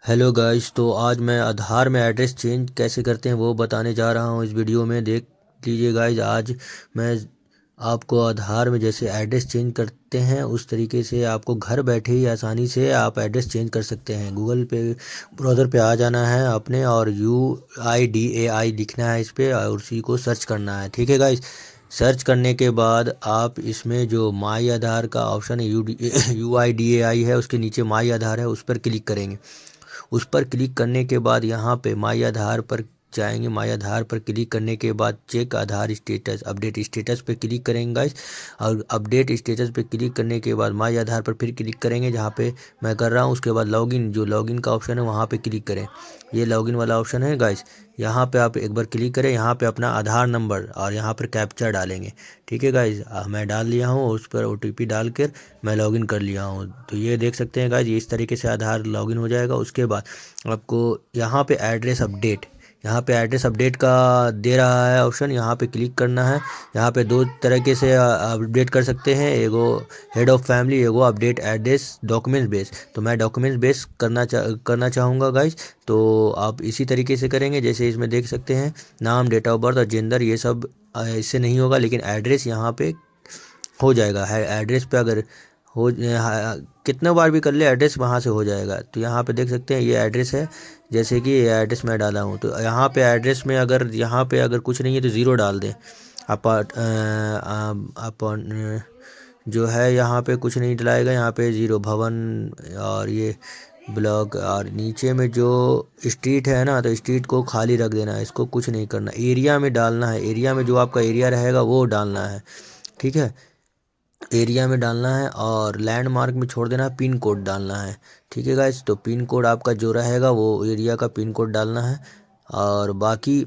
Hello guys. तो आज मैं आधार में एड्रेस चेंज कैसे करते हैं वो बताने जा रहा हूँ। इस वीडियो में देख लीजिए गाइस। आज मैं आपको आधार में जैसे एड्रेस चेंज करते हैं उस तरीके से आपको घर बैठे ही आसानी से आप एड्रेस चेंज कर सकते हैं। गूगल पे ब्राउज़र पे आ जाना है आपने और UIDAI लिखना है इस पे और उसी को सर्च करना है। ठीक है गाइस। सर्च करने के बाद आप इसमें जो माई आधार का ऑप्शन है UIDAI है, उसके नीचे माई आधार है, उस पर क्लिक करेंगे। उस पर क्लिक करने के बाद यहाँ पे माई आधार पर जाएंगे। माई आधार पर क्लिक करने के बाद चेक आधार स्टेटस, अपडेट स्टेटस पे क्लिक करेंगे गाइस। और अपडेट स्टेटस पे क्लिक करने के बाद माई आधार पर फिर क्लिक करेंगे जहाँ पे मैं कर रहा हूँ। उसके बाद लॉगिन, जो लॉगिन का ऑप्शन है वहाँ पे क्लिक करें। ये लॉगिन वाला ऑप्शन है गाइस। यहाँ पे आप एक बार क्लिक करें। यहाँ पे अपना आधार नंबर और यहाँ पर कैप्चा डालेंगे। ठीक है गाइस। मैं डाल लिया हूँ। उस पर OTP डाल कर मैं लॉगिन कर लिया हूँ। तो ये देख सकते हैं गाइस, ये इस तरीके से आधार लॉगिन हो जाएगा। उसके बाद आपको यहाँ पे एड्रेस अपडेट, यहाँ पे एड्रेस अपडेट का दे रहा है ऑप्शन, यहाँ पे क्लिक करना है। यहाँ पे दो तरीके से अपडेट कर सकते हैं, एगो हेड ऑफ फैमिली, एगो अपडेट एड्रेस डॉक्यूमेंट्स बेस। तो मैं डॉक्यूमेंट्स बेस करना चाहूँगा गाइस। तो आप इसी तरीके से करेंगे जैसे इसमें देख सकते हैं। नाम, डेट ऑफ बर्थ और जेंडर ये सब इससे नहीं होगा, लेकिन एड्रेस यहाँ पे हो जाएगा। है एड्रेस पे अगर हो कितने बार भी कर ले एड्रेस वहाँ से हो जाएगा। तो यहाँ पे देख सकते हैं ये एड्रेस है। जैसे कि ये एड्रेस मैं डाला हूँ तो यहाँ पे एड्रेस में अगर यहाँ पे अगर कुछ नहीं है तो ज़ीरो डाल दें। अपन जो है यहाँ पे कुछ नहीं डलाएगा, यहाँ पे ज़ीरो भवन और ये ब्लॉक और नीचे में जो स्ट्रीट है ना, तो स्ट्रीट को खाली रख देना है, इसको कुछ नहीं करना। एरिया में डालना है, एरिया में जो आपका एरिया रहेगा वो डालना है। ठीक है। एरिया में डालना है और लैंडमार्क में छोड़ देना है, पिन कोड डालना है। ठीक है गाइस। तो पिन कोड आपका जो रहेगा वो एरिया का पिन कोड डालना है। और बाकी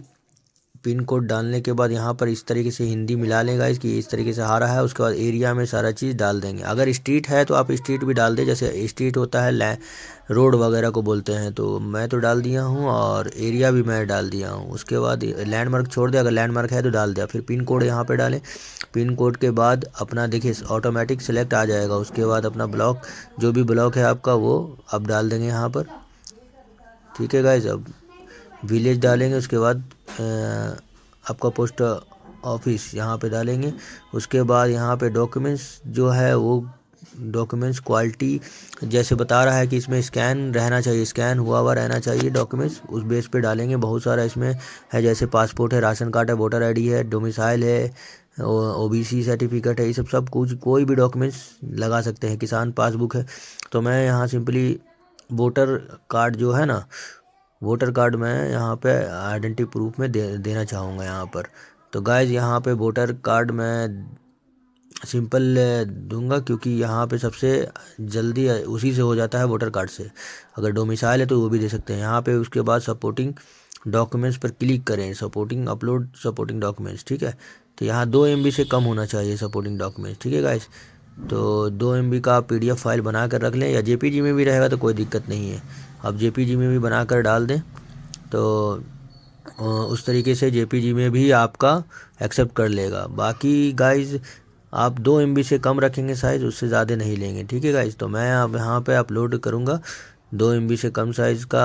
पिन कोड डालने के बाद यहाँ पर इस तरीके से हिंदी मिला लेगा इसकी, इस तरीके से आ रहा है। उसके बाद एरिया में सारा चीज़ डाल देंगे। अगर स्ट्रीट है तो आप स्ट्रीट भी डाल दें, जैसे स्ट्रीट होता है रोड वगैरह को बोलते हैं। तो मैं तो डाल दिया हूँ और एरिया भी मैं डाल दिया हूँ। उसके बाद लैंडमार्क छोड़ दे, अगर लैंडमार्क है तो डाल दिया। फिर पिन कोड यहाँ पे डालें। पिन कोड के बाद अपना देखिए ऑटोमेटिक सेलेक्ट आ जाएगा। उसके बाद अपना ब्लॉक, जो भी ब्लॉक है आपका वो अब डाल देंगे यहाँ पर। ठीक है गाइज। अब विलेज डालेंगे। उसके बाद आपका पोस्ट ऑफिस यहाँ पे डालेंगे। उसके बाद यहाँ पे डॉक्यूमेंट्स जो है वो डॉक्यूमेंट्स क्वालिटी जैसे बता रहा है कि इसमें स्कैन रहना चाहिए, स्कैन हुआ हुआ रहना चाहिए डॉक्यूमेंट्स, उस बेस पे डालेंगे। बहुत सारा इसमें है, जैसे पासपोर्ट है, राशन कार्ड है, वोटर ID है, डोमिसाइल है, OBC सर्टिफिकेट है, ये सब सब कुछ कोई भी डॉक्यूमेंट्स लगा सकते हैं। किसान पासबुक है। तो मैं यहाँ सिंपली वोटर कार्ड जो है ना, वोटर कार्ड मैं यहाँ पे आइडेंटिटी प्रूफ में देना चाहूँगा यहाँ पर। तो गाइज यहाँ पे वोटर कार्ड मैं सिंपल दूंगा क्योंकि यहाँ पे सबसे जल्दी उसी से हो जाता है, वोटर कार्ड से। अगर डोमिसाइल है तो वो भी दे सकते हैं यहाँ पे। उसके बाद सपोर्टिंग डॉक्यूमेंट्स पर क्लिक करें, सपोर्टिंग अपलोड सपोर्टिंग डॉक्यूमेंट्स। ठीक है। तो यहाँ 2 MB से कम होना चाहिए सपोर्टिंग डॉक्यूमेंट्स। ठीक है गाइस। तो 2 MB का आप PDF फाइल बना कर रख लें, या JPG में भी रहेगा तो कोई दिक्कत नहीं है। आप JPG में भी बना कर डाल दें तो उस तरीके से JPG में भी आपका एक्सेप्ट कर लेगा। बाकी गाइज आप 2 MB से कम रखेंगे साइज़, उससे ज़्यादा नहीं लेंगे। ठीक है गाइज। तो मैं अब यहाँ पे अपलोड करूँगा 2 MB से कम साइज़ का।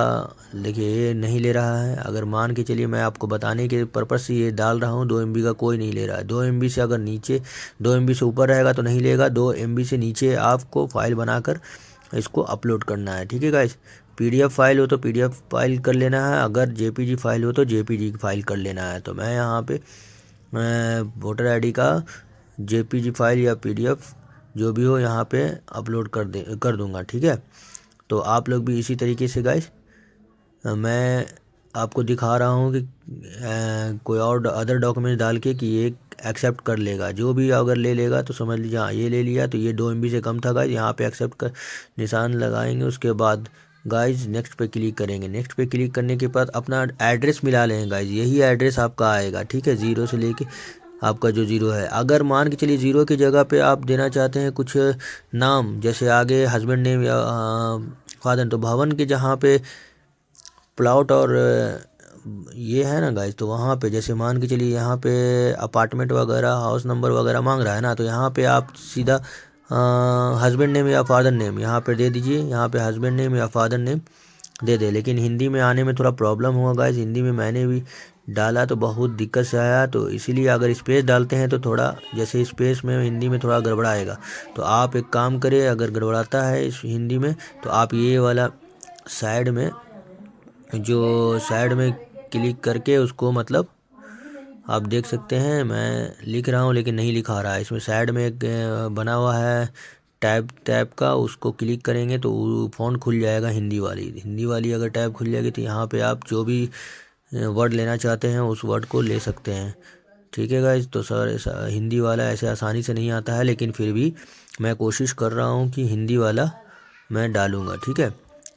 देखिए ये नहीं ले रहा है। अगर मान के चलिए, मैं आपको बताने के पर्पज़ से ये डाल रहा हूँ, 2 MB का कोई नहीं ले रहा है। 2 MB से अगर नीचे 2 MB से ऊपर रहेगा तो नहीं लेगा। 2 MB से नीचे आपको फाइल बनाकर इसको अपलोड करना है। ठीक है गाइज। PDF फाइल हो तो PDF फाइल कर लेना है, अगर JPG फाइल हो तो JPG फाइल कर लेना है। तो मैं यहाँ पे वोटर ID का JPG फाइल या PDF जो भी हो यहाँ पे अपलोड कर दूँगा। ठीक है। तो आप लोग भी इसी तरीके से गाइस, मैं आपको दिखा रहा हूँ कि कोई और अदर डॉक्यूमेंट डाल के कि ये एक्सेप्ट कर लेगा। जो भी अगर ले लेगा तो समझ लीजिए हाँ ये ले लिया, तो ये 2 MB से कम था गाइज। यहाँ पे एक्सेप्ट कर निशान लगाएंगे। उसके बाद गाइज नेक्स्ट पे क्लिक करेंगे। नेक्स्ट पे क्लिक करने के बाद अपना एड्रेस मिला लेंगे गाइज, यही एड्रेस आपका आएगा। ठीक है। 0 से लेके आपका जो 0 है, अगर मान के चलिए 0 की जगह पे आप देना चाहते हैं कुछ नाम, जैसे आगे हस्बैंड नेम या फादर, तो भवन के जहाँ पे प्लॉट और ये है ना गाइज, तो वहाँ पे जैसे मान के चलिए यहाँ पे अपार्टमेंट वगैरह हाउस नंबर वगैरह मांग रहा है ना, तो यहाँ पे आप सीधा हस्बैंड नेम या फादर नेम यहाँ पे दे दीजिए। यहाँ पे हस्बैंड नेम या फादर नेम दे दे। लेकिन हिंदी में आने में थोड़ा प्रॉब्लम हुआ गाइस, हिंदी में मैंने भी डाला तो बहुत दिक्कत से आया, तो इसीलिए अगर स्पेस डालते हैं तो थोड़ा जैसे स्पेस में हिंदी में थोड़ा गड़बड़ाएगा। तो आप एक काम करें, अगर गड़बड़ाता है इस हिंदी में तो आप ये वाला साइड में, जो साइड में क्लिक करके उसको मतलब आप देख सकते हैं, मैं लिख रहा हूँ लेकिन नहीं लिखा रहा है, इसमें साइड में एक बना हुआ है टैब टैब का, उसको क्लिक करेंगे तो फ़ॉन्ट खुल जाएगा हिंदी वाली अगर टैब खुल जाएगी तो यहाँ पे आप जो भी वर्ड लेना चाहते हैं उस वर्ड को ले सकते हैं। ठीक है गाइज, तो सर ऐसा हिंदी वाला ऐसे आसानी से नहीं आता है, लेकिन फिर भी मैं कोशिश कर रहा हूँ कि हिंदी वाला मैं डालूँगा। ठीक है,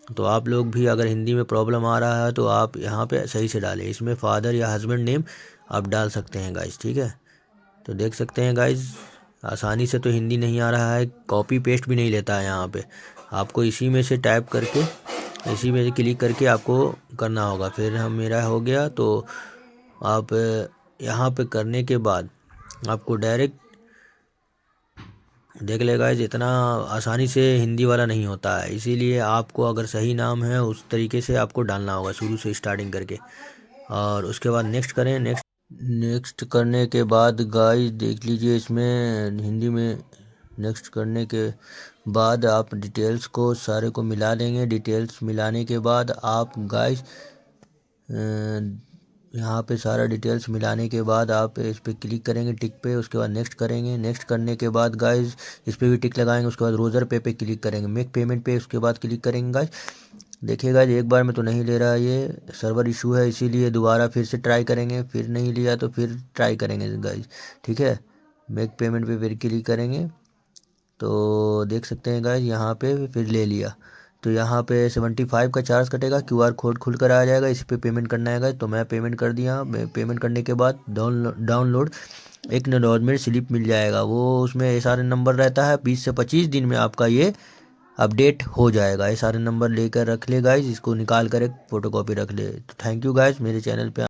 तो आप लोग भी अगर हिंदी में प्रॉब्लम आ रहा है तो आप यहाँ पे सही से डालें, इसमें फादर या हस्बैंड नेम आप डाल सकते हैं गाइज। ठीक है, तो देख सकते हैं गाइज आसानी से तो हिंदी नहीं आ रहा है, कॉपी पेस्ट भी नहीं लेता है यहाँ पे, आपको इसी में से टाइप करके इसी में से क्लिक करके आपको करना होगा। फिर हम मेरा हो गया तो आप यहाँ पे करने के बाद आपको डायरेक्ट देख ले गाइज, इतना आसानी से हिंदी वाला नहीं होता है, इसीलिए आपको अगर सही नाम है उस तरीके से आपको डालना होगा शुरू से स्टार्टिंग करके, और उसके बाद नेक्स्ट करें। नेक्स्ट करने के बाद गाइस देख लीजिए, इसमें हिंदी में नेक्स्ट करने के बाद आप डिटेल्स को सारे को मिला देंगे। डिटेल्स मिलाने के बाद आप गाइस यहाँ पे सारा डिटेल्स मिलाने के बाद आप इस पर क्लिक करेंगे टिक पे, उसके बाद नेक्स्ट करेंगे। नेक्स्ट करने के बाद गाइस इस पर भी टिक लगाएंगे, उसके बाद रोज़र पे क्लिक करेंगे, मेक पेमेंट पे उसके बाद क्लिक करेंगे गाइस। देखिए गाइस एक बार में तो नहीं ले रहा, ये सर्वर इशू है, इसीलिए दोबारा फिर से ट्राई करेंगे, फिर नहीं लिया तो फिर ट्राई करेंगे गाइस। ठीक है, मेक पेमेंट पे फिर क्लिक करेंगे तो देख सकते हैं गाइस यहाँ पे फिर ले लिया, तो यहाँ पे 75 का चार्ज कटेगा, QR कोड खुल कर आ जाएगा, इस पे पेमेंट करना है गाइस। तो मैं पेमेंट कर दिया, पेमेंट करने के बाद डाउनलोड एक एक्नॉलेजमेंट स्लिप मिल जाएगा, वो उसमें SRN नंबर रहता है, 20 से 25 दिन में आपका ये अपडेट हो जाएगा। ये सारे नंबर लेकर रख ले गाइज, इसको निकाल कर एक फ़ोटोकॉपी रख ले। तो थैंक यू गाइज मेरे चैनल पे